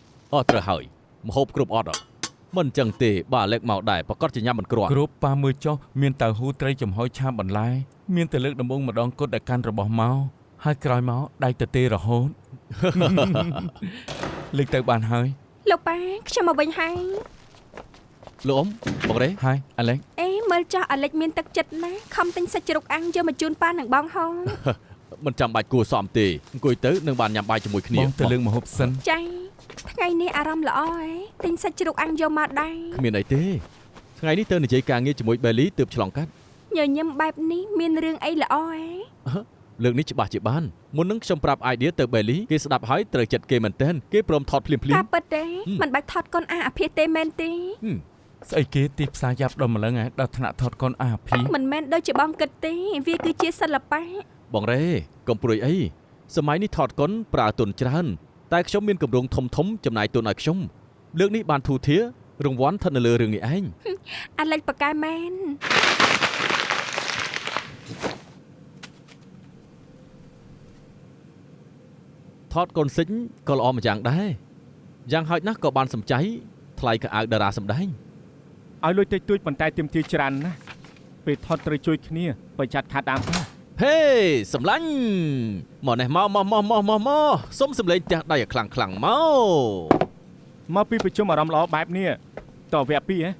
ត្រូវហើយម្ហូបគ្រប់អត់មិនចឹងទេបើអាឡិចមកដែរប្រកាសជាញ៉ាំមិនគ្រាន់គ្រប់ប៉ាមើលចុះមានតៅហ៊ូត្រីចំហុយឆាបន្លែមានតែលើកដំបូងម្ដងគត់ដែលកាន់របស់មកហើយក្រោយមកដៃទៅទេរហូតលេខទៅបានហើយលោកប៉ាខ្ញុំមកវិញហើយលោកអ៊ំបងរ៉េហើយអាឡិចមើលចោះអាឡិចមានទឹកចិត្តណាស់ខំទិញសាច់ជ្រូកអាំងយកមកជូនប៉ានិងបងហងមិនចាំបាច់គួរសមទេអង្គុយទៅនឹងបានញ៉ាំបាយជាមួយគ្នាបងទៅលើកមកហូបសិនចាថ្ងៃនេះអារម្មណ៍ល្អទិញសាច់ជ្រូកអាំងយកមកដែរគ្មានអីទេថ្ងៃនេះទៅនិយាយការងារជាមួយបេលីទើបឆ្លងកាត់ញញឹមបែបនេះមានរឿងអីល្អលើកនេះច្បាស់ជាបានមុននឹងខ្ញុំប្រាប់អាយឌីទៅបេលីគេស្ដាប់ហើយត្រូវចិត្តគេមែនទែនគេព្រមថតភ្លាមការពិតទេមិនបាច់ថតកូនអាភិទេមែនទេស្អីគេទីផ្សារយ៉ាប់ដល់ម្លឹងដល់ថ្នាក់ថតកូនអាភិមិនមែនដូចជាបងគិតទេវាគឺជាសិល្បៈបងរ៉េកុំព្រួយអីសម័យនេះថតកូនប្រើទុនច្រើនតែខ្ញុំមានកម្រងធំចំណាយទុនឲ្យខ្ញុំលើកនេះបានធូធារង្វាន់ស្ថិតនៅលើរឿងនេះឯងអាឡិចប៉កែមែនថតកូនសិចក៏ល្អម្យ៉ាងដែរយ៉ាងហោចណាស់ក៏បានសំចៃថ្លៃកៅអៅតារាសម្ដែងឲ្យលុយតិចតួចប៉ុន្តែទាមទារច្រើនណាស់ពេលថតត្រូវជួយគ្នាបើចាត់ខាត់តាមហេសម្លាញ់មកនេះមកសុំសម្លេងផ្ទះដៃឲ្យខ្លាំងមកពីប្រជុំអារម្មណ៍ល្អបែបនេះតវគ្គ2ហ៎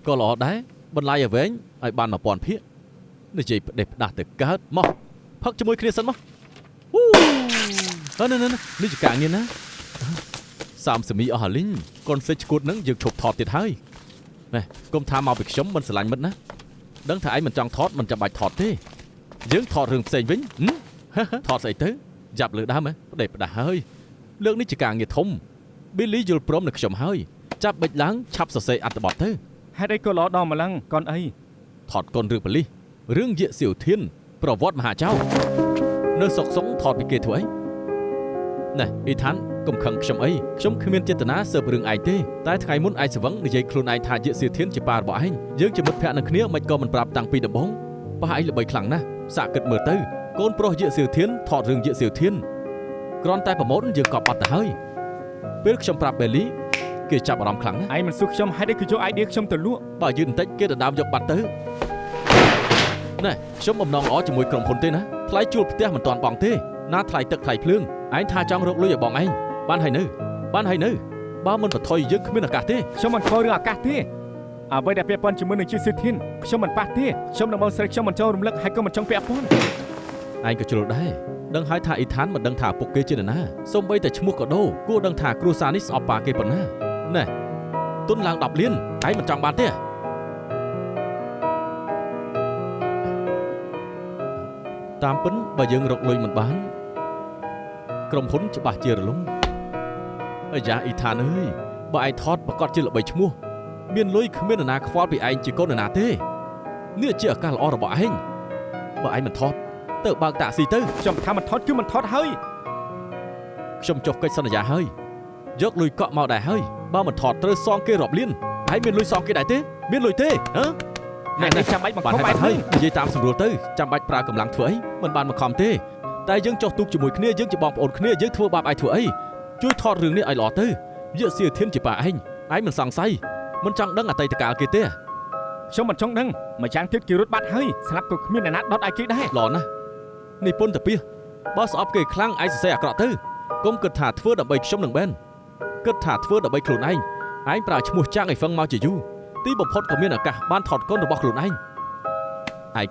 ក៏ល្អដែរបន្លាយឲ្យវែងឲ្យបាន1000ភាគនិយាយផ្ដេសផ្ដាស់ទៅកើតមកផឹកជាមួយគ្នាសិនមកនេះជាការងារណា30មីអស់ហើយលីងកូនសិចឈួតនឹងយើងឈប់ថតទៀតហើយណែកុំថាមកពីខ្ញុំមិនស្រឡាញ់មិត្តណាដឹងថាឯងមិនចង់ថតមិនចាំបាច់ថតទេយើងថតរឿងផ្សេងវិញថតស្អីទៅចាប់លើដើមផ្ដេសផ្ដាស់ហើយលើកនេះជាការងារធំប៊ីលីយល់ព្រមនឹងខ្ញុំហើយ ចាប់បិចឡើងឆាប់សរសេរអត្ថបទទៅ ហេតុអីក៏ល្អដល់ម្លឹងកូនអី ថតកូនរឿងប៉លិសរឿងយាកសៀវធានប្រវត្តិមហាចៅនៅសុកសុងថតពីគេធ្វើអីណែអ៊ីថានកុំខឹងខ្ញុំអីខ្ញុំគ្មានចេតនាស៊ើបរឿងឯងទេតែថ្ងៃមុនឯងស្វឹងនិយាយខ្លួនឯងថាយាកសៀវធានជាប៉ារបស់ឯងយើងជាមិត្តភក្តិនឹងគ្នាមិនក៏មិនប្រាប់តាំងពីដំបូងប៉ះឯងល្បីខ្លាំងណាស់សាកគិតមើលទៅកូនប្រុសយាកសៀវធានថតរឿងយាកសៀវធានគ្រាន់តែប្រមូលយើងក៏បាត់ទៅហើយពេលខ្ញុំប្រាប់បេលីគេចាប់អារម្មណ៍ខ្លាំងណាស់ ឯងមិនសួរខ្ញុំហេតុអីគឺយកអាយឌីខ្ញុំទៅលក់ បើយឺតបន្តិចគេដណ្ដើមយកបាត់ទៅណែខ្ញុំបំណងល្អជាមួយក្រុមហ៊ុនទេណាថ្លៃជួលផ្ទះមិនទាន់បង់ទេណាថ្លៃទឹកថ្លៃភ្លើងឯងថាចង់រកលុយឲ្យបងឯងបានហើយនៅបើមិនបថុយយើងគ្មានឱកាសទេ ខ្ញុំមិនខករឿងឱកាសទេអ្វីដែលពាក់ព័ន្ធជាមួយនឹងជាសៀវធានខ្ញុំមិនប៉ះទេខ្ញុំនឹងបងស្រីខ្ញុំមិនចូលរំលឹកហើយក៏មិនចង់ពាក់ព័ន្ធ ឯងក៏ជ្រុលដែរដឹងហើយថាអ៊ីថានមិនដឹងថាពុកគេជានរណាសូម្បីតែឈ្មោះក៏ដូរគួរដឹងថាគ្រួសារនេះស្អប់ប៉ាគេប៉ុណ្ណាណែទុនឡើង10លានឯងមិនចង់បានទេតាមពិនបើយើងរកលុយមិនបានក្រុមហ៊ុនច្បាស់ជារលំអាយ៉ាអ៊ីថានអើយបើឯងថតប្រកាសជាល្បីឈ្មោះមានលុយគ្មាននរណាខ្វល់ពីឯងជាកូននរណាទេនេះជាឱកាសល្អរបស់ឯងបើឯងមិនថតទៅបើកតាក់ស៊ីទៅ ខ្ញុំថាមិនថតគឺមិនថតហើយ ខ្ញុំចុះកិច្ចសន្យាហើយយកលុយកក់មកដែរហើយបើមិនថតត្រូវសងគេរាប់លានហើយមានលុយសងគេដែរទេមានលុយទេហ៎ ហើយនេះចាំបាច់បង្ខំឯង ហើយនិយាយតាមស្រួលទៅចាំបាច់ប្រើកម្លាំងធ្វើអីមិនបានបង្ខំទេតែយើងចុះទូកជាមួយគ្នាយើងជាបងប្អូនគ្នាយើងធ្វើបាបឯងធ្វើអីជួយថតរឿងនេះឲ្យល្អទៅយាកសៀវធានជាប៉ាឯងមិនសង្ស័យមិនចង់ដឹងអតីតកាលគេទេ ខ្ញុំមិនចង់ដឹងម្យ៉ាងទៀតគេរត់បាត់ហើយស្លាប់ក៏គ្មានអ្នកណាដុតឲ្យគេដែរ ល្អណាស់នេះពុនតាពីបើស្អប់គេខ្លាំងឯងសរសេរអាក្រក់ទៅកុំគិតថាធ្វើដើម្បីខ្ញុំនឹងបែនគិតថាធ្វើដើម្បីខ្លួនឯងប្រើឈ្មោះចាងឲ្យហ្វឹងមកជាយូរទីបំផុតក៏មានឱកាសបានថតកូនរបស់ខ្លួនឯង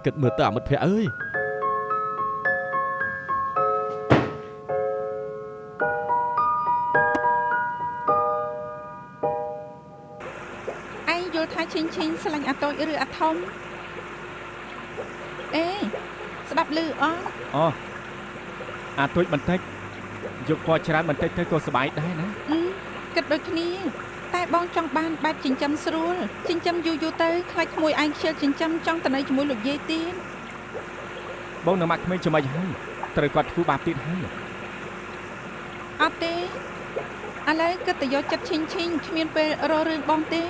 គិតមើលទៅអាមិត្តភក្តិអើយ ឯងយល់ថាឈិញស្រឡាញ់អាតូចឬអាធំអេស្ដាប់ឮអត់ អូអាទួចបន្តិចយកពណ៌ច្រើនបន្តិចទៅក៏សប្បាយដែរណា គិតដូចគ្នាតែបងចង់បានបែបចិញ្ចឹមស្រួលចិញ្ចឹមយូរទៅខ្លាចក្មួយឯងខ្ជិលចិញ្ចឹមចង់ទៅនៅជាមួយលោកយាយទៀត បងនៅម៉ាក់ក្មេងចាំមិនហើយត្រូវគាត់ធ្វើបាបទៀតហើយ អត់ទេឥឡូវគិតតែយកចិត្តឈិញគ្មានពេលរករឿងបងទេ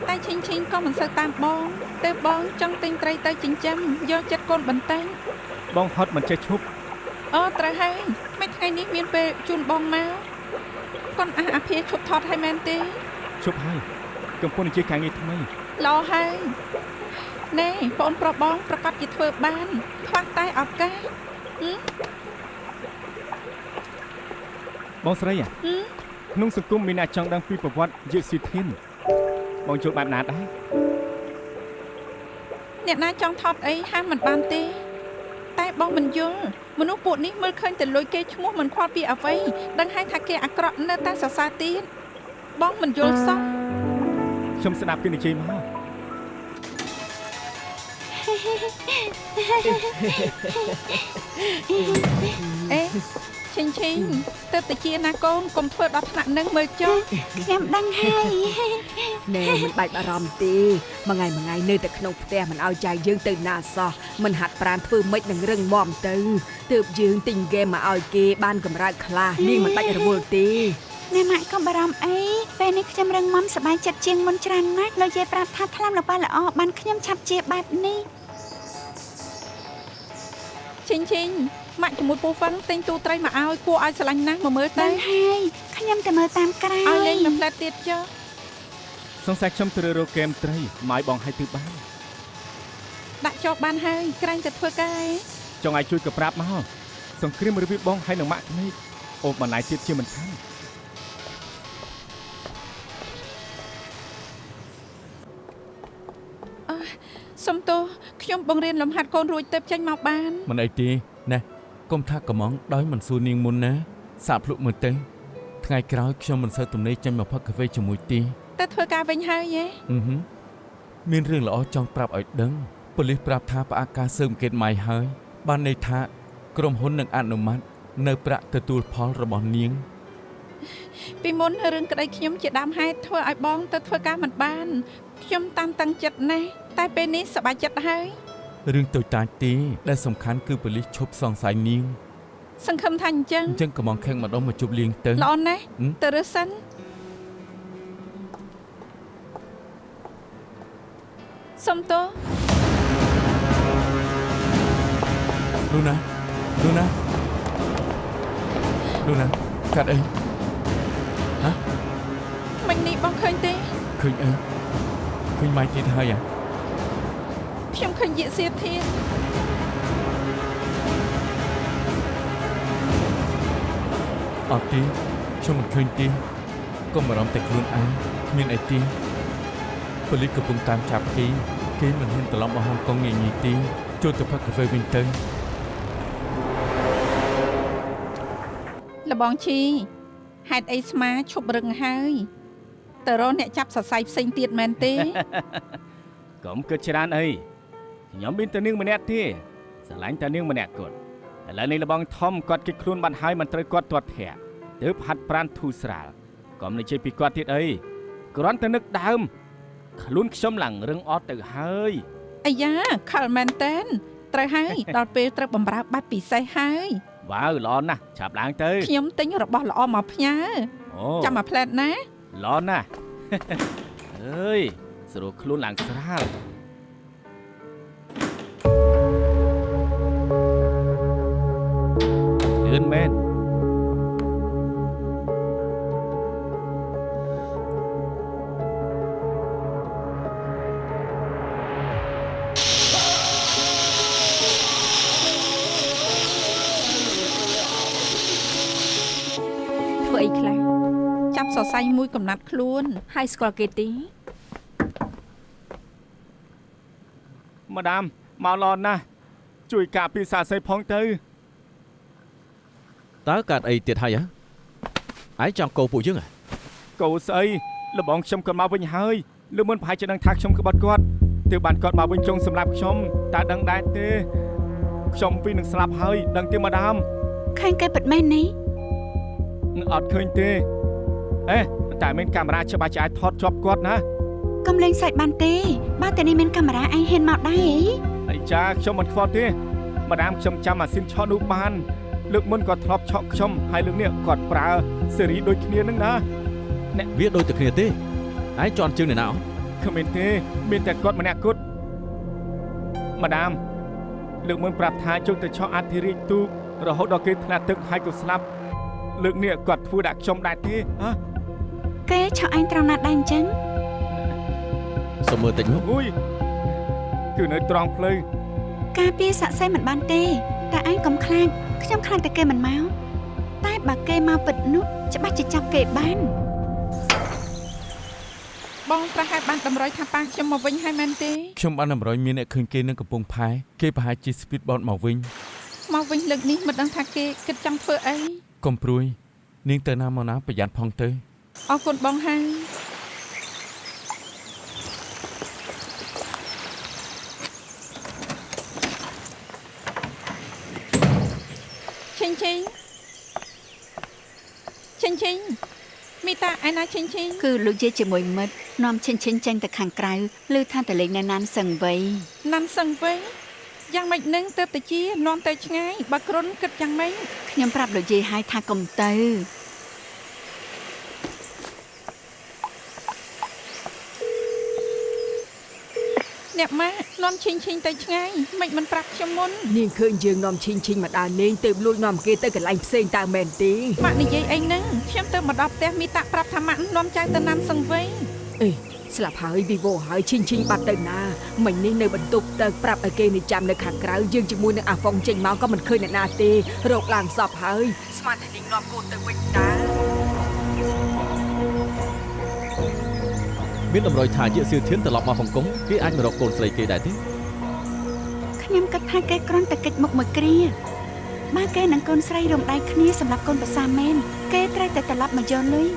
តែឈិញក៏មិនសូវតាមបងតែបងចង់ទិញត្រីទៅចិញ្ចឹមយកចិត្តកូនបន្តិច បងហត់មិនចេះឈប់ អូត្រូវហើយមិនថ្ងៃនេះមានពេលជូនបងមកកូនអាភាឈប់ថតឲ្យមែនទេ ឈប់ហើយកំពុងនិយាយការងារថ្មី ល្អហើយណែបងប្រុសបងប្រកាសជាធ្វើបានខ្វះតែឱកាស បងស្រីក្នុងសង្គមមានអ្នកចង់ដឹងពីប្រវត្តិយាកសៀវធានបងចូលបែបណាដែរ អ្នកណាចង់ថតអីហាមមិនបានទេតែបងមិនយល់មនុស្សពួកនេះមើលឃើញតែលុយគេឈ្មោះមិនខ្វល់ពីអ្វីដឹងហើយថាគេអាក្រក់នៅតែសរសើរទៀតបងមិនយល់សោះ ខ្ញុំស្ដាប់គេនិយាយមក អេឈិញទៅតែជាណាកូនកុំធ្វើដល់ថ្នាក់នឹងមើលចុះ ខ្ញុំដឹងហើយ ណែមិនបាច់បារម្ភទេមួយថ្ងៃនៅតែក្នុងផ្ទះមិនឲ្យចៅយើងទៅណាសោះមិនហាត់ប្រាណធ្វើម៉េចនឹងរឹងមាំទៅទើបយើងទិញហ្គេមមកឲ្យគេបានកម្រើកខ្លះនាងមិនបាច់រវល់ទេ អ្នកម៉ាក់ក៏បារម្ភអីពេលនេះខ្ញុំរឹងមាំសប្បាយចិត្តជាងមុនច្រើនណាស់លោកយាយប្រាប់ថាថ្នាំរបស់ល្អបានខ្ញុំឆាប់ជាបែបនេះ ឈិញម៉ាក់ជាមួយពូហ្វិនទិញទូត្រីមកឲ្យគួរឲ្យស្រឡាញ់ណាស់មកមើលទៅ ដឹងហើយខ្ញុំតែមើលតាមក្រៅ ឲ្យលេងនៅផ្លែតទៀតចុះ សង្ស័យខ្ញុំត្រូវរកហ្គេមត្រីមកឲ្យបងឲ្យទៅបាន ដាក់ចោលបានហើយក្រែងតែធ្វើការឯង ចង់ឲ្យជួយក៏ប្រាប់មកសង្គ្រាមរបៀបបងហើយនឹងម៉ាក់ក្មេកអូបន្លាយទៀតជាមិនខាន សុំទោសខ្ញុំបង្រៀនលំហាត់កូនរួចទៅចេញមកបាន មិនអីទេណែកុំថាកំងដោយមិនសួរនាងមុនណាសាកភ្លុកមើលទៅថ្ងៃក្រោយខ្ញុំមិនសូវទំនេរចេញមកផឹកកាហ្វេជាមួយទេ តែធ្វើការវិញហើយហ៎ មានរឿងល្អចង់ប្រាប់ឲ្យដឹងប៉ូលីសប្រាប់ថាផ្អាកការស៊ើបអង្កេតម៉ៃហើយបានន័យថាក្រុមហ៊ុននឹងអនុម័តនៅប្រាក់ទទួលផលរបស់នាង ពីមុនរឿងក្តីខ្ញុំជាដើមហេតុធ្វើឲ្យបងទៅធ្វើការមិនបានខ្ញុំតានតឹងចិត្តណាស់តែពេលនេះសប្បាយចិត្តហើយ រឿងតូចតាចទេដែលសំខាន់គឺប៉ូលីសឈប់សង្ស័យនាង សង្ឃឹមថាអញ្ចឹង អញ្ចឹងក៏មកខេងម្ដងមកជប់លៀងទៅ ល្អណាស់ទៅរើសិនសុំទោស លូណាកាត់អីហ៎ មិញនេះបងឃើញទេ ឃើញអីឃើញម៉ៃទៀតហើយ ខ្ញុំឃើញយាកសៀធាន អត់ទេខ្ញុំមិនឃើញទេកុំបារម្ភតែខ្លួនឯងគ្មានអីទេប៉ូលីសកំពុងតាមចាប់គេមិនហ៊ានត្រឡប់មកហុងកុងងាយៗទេចូលទៅផឹកកាហ្វេវិញទៅ លបងឈីហេតុអីស្មាឈប់រឹងហើយតើរកអ្នកចាប់សរសៃផ្សេងទៀតមែនទេ កុំគិតច្រើនអីខ្ញុំមានតែនាងម្នាក់ទេស្រឡាញ់តែនាងម្នាក់គាត់ឥឡូវនេះលបងធំគាត់គិតខ្លួនបាត់ហើយមិនត្រូវគាត់ទាត់ធាក់ទើបហាត់ប្រានធូរស្រាលកុំនិយាយពីគាត់ទៀតអីគ្រាន់តែនឹកដើមខ្លួនខ្ញុំឡើងរឹងអត់ទៅហើយ អាយ៉ាខលមែនតែនត្រូវហើយដល់ពេលត្រូវបំរើបែបពិសេសហើយ វ៉ាវល្អណាស់ឆាប់ឡើងទៅ ខ្ញុំទិញរបស់ល្អមកផ្ញើ អូ ចាំមកផ្លែតណា ល្អណាស់ អើយស្រួលខ្លួនឡើងស្រាលលឿនមែន ធ្វើអីខ្លះ ចាប់សរសៃមួយកំណាត់ខ្លួន ហើយស្គាល់គេទេ ម៉ាដាមមកល្អណាស់ជួយការពារសាស័យផងទៅ តើកាត់អីទៀតហើយហ៎ឯងចង់កោពួកយើងហ៎ កូស្អីលបងខ្ញុំគាត់មកវិញហើយលឺមុនប្រហែលជាដឹងថាខ្ញុំក្បត់គាត់ទើបបានគាត់មកវិញចុងសម្រាប់ខ្ញុំតើដឹងដែរទេខ្ញុំពីនឹងស្លាប់ហើយដឹងទេម៉ាដាម ឃើញគេពិតមែននេះ អត់ឃើញទេអេតែមានកាមេរ៉ាច្បាស់ជាអាចថតជាប់គាត់ណា កុំលេងសាច់បានទេបើតែនេះមានកាមេរ៉ាឯងហ៊ានមកដែរអី អីចាខ្ញុំមិនខ្វល់ទេម៉ាដាមខ្ញុំចាំម៉ាស៊ីនឆក់នោះបានលើកមុនគាត់ធ្លាប់ឆក់ខ្ញុំហើយលើកនេះគាត់ប្រើស៊េរីដូចគ្នានឹងណា វាដូចតែគ្នាទេឯងជន់ជើងអ្នកណាអត់ គ្មានទេមានតែគាត់ម្នាក់គត់ម៉ាដាមលើកមុនប្រាប់ថាជុំទៅឆក់អធិរាជទូករហូតដល់គេថ្នាក់ទឹកហើយក៏ស្លាប់លើកនេះគាត់ធ្វើដាក់ខ្ញុំដែរទេហ៎ គេឆក់ឯងត្រង់ណាដែរអញ្ចឹង សុំមើលតិចមក អុយគឺនៅត្រង់ផ្លូវ ការពារសាក់សីមិនបានទេតែឯងកុំខ្លាចខ្ញុំខ្លាចតែគេមិនមកតែបើគេមកពិតនោះច្បាស់ជាចាប់គេបាន បងប្រហែលបានតម្រុយថាប៉ាខ្ញុំមកវិញហើយមែនទេ ខ្ញុំបានតម្រុយមានអ្នកឃើញគេនៅកំពង់ផែគេប្រហែលជា speedboat មកវិញ មកវិញលើកនេះមិនដឹងថាគេគិតចង់ធ្វើអី កុំព្រួយនាងទៅណាមកណាប្រយ័ត្នផងទៅ អរគុណបងហើយឈិញមីតាឯណាឈិញ គឺលោកយាយជាមួយមិត្តនាំឈិញចេញទៅខាងក្រៅឬថាតលេងនៅណានសឹងវ័យ ណាន់សឹងវិញយ៉ាងម៉េចនឹងទៅជានាំទៅឆ្ងាយបើគ្រុនគិតយ៉ាងម៉េច ខ្ញុំប្រាប់លោកយាយឲ្យថាកុំទៅ អ្នកម៉ានាំឈិញទៅឆ្ងាយមិនប្រាប់ខ្ញុំមុន នាងឃើញយើងនាំឈីងមកដើរលេងទៅលួចនាំគេទៅកន្លែងផ្សេងតើមែនទេ ម៉ាក់និយាយអីហ្នឹងខ្ញុំទៅមកដល់ផ្ទះមីតាប្រាប់ថាម៉ាក់នាំចៅទៅណាន់សឹងវិញ អេស្លាប់ហើយវីវ៉ូហើយឈីងបាត់ទៅណាមិញនេះនៅបន្ទប់ទៅប្រាប់ឲ្យគេនៅចាំនៅខាងក្រៅយើងជាមួយនឹងអាហ្វុងចេញមកក៏មិនឃើញអ្នកណាទេរកឡើងសពហើយស្មានតែនាងនាំកូនទៅវិញតើ មានតម្រុយថាយាកសៀវធានត្រឡប់មកហុងកុងគេអាចមករកកូនស្រីគេដែរទេ ខ្ញុំគិតថាគេគ្រាន់តែកិច្ចមុខមួយគ្រាបើគេនឹងកូនស្រីរំដៃគ្នាសម្រាប់កូនប្រសាមែនគេត្រូវតែត្រឡប់មកយកលុយ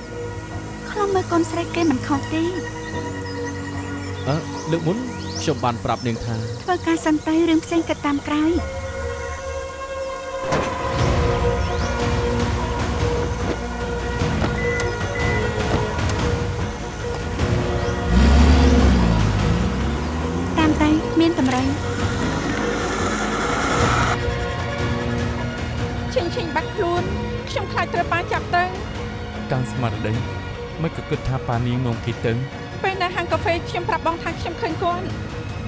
ខ្លំមើលកូនស្រីគេមិនខុសទេ លើកមុនខ្ញុំបានប្រាប់នាងថា ធ្វើការសិនទៅរឿងផ្សេងគិតតាមក្រោយ ឈ តាំងស្មារតីមិនក៏គិតថាប៉ានាងនាំគេទៅ ពេលនៅហាងកាហ្វេខ្ញុំប្រាប់បងថាខ្ញុំឃើញគាត់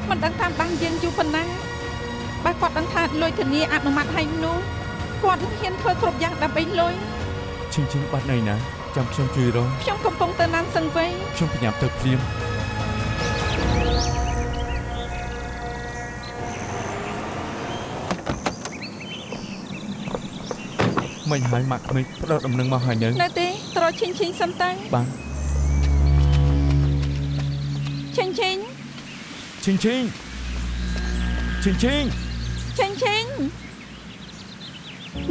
មិនដឹងតាមដានយើងយូរប៉ុណ្ណាបើគាត់ដឹងថាលុយធានាអនុម័តឲ្យនោះគាត់នឹងហ៊ានធ្វើគ្រប់យ៉ាងដើម្បីលុយ ឈិញបាត់ណៃណាចាំខ្ញុំជួយរង ខ្ញុំកំពុងទៅណានសឹងវែង ខ្ញុំបញ្ញាប់ទៅភ្លាមមិនហើយម៉ាក់ក្មេងផ្ដោតដំណឹងមកហើយនៅ នៅទេត្រឈិញសិនទៅ បាន ឈិញ ឈិញ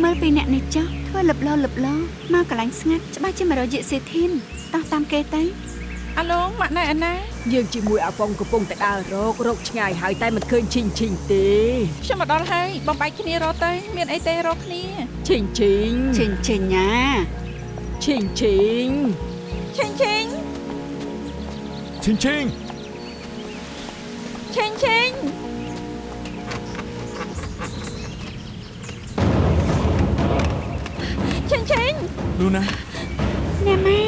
មើលពីអ្នកនេះចុះធ្វើលឹបលោមកកន្លែងស្ងាត់ច្បាស់ជាមករយៈសេធីនតោះតាមគេទៅ អាឡូម៉ាក់ណែអាណា យើងជាមួយអាហ្វុងកំពុងតែដើររកឆ្ងាយហើយតែមិនឃើញឈិញទេ ខ្ញុំមកដល់ហើយបំបែកគ្នារកទៅមានអីទេរកគ្នា ឈិញ ណា ឈិញ ឈិញ ឈិញ ឈិញ ឈិញ លូណា ណែម៉ែ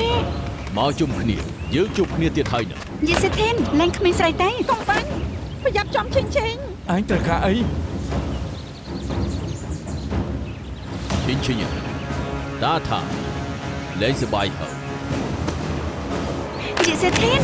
មកជុំគ្នាយើងជួបគ្នាទៀតហើយណា យេសេធីនលែងគ្មានស្រីទេ កុំបាញ់ប្រយ័ត្នចំឈិញ អញត្រូវការអី ឈិញតាថាលែងសបាយហើយ យេសេធីន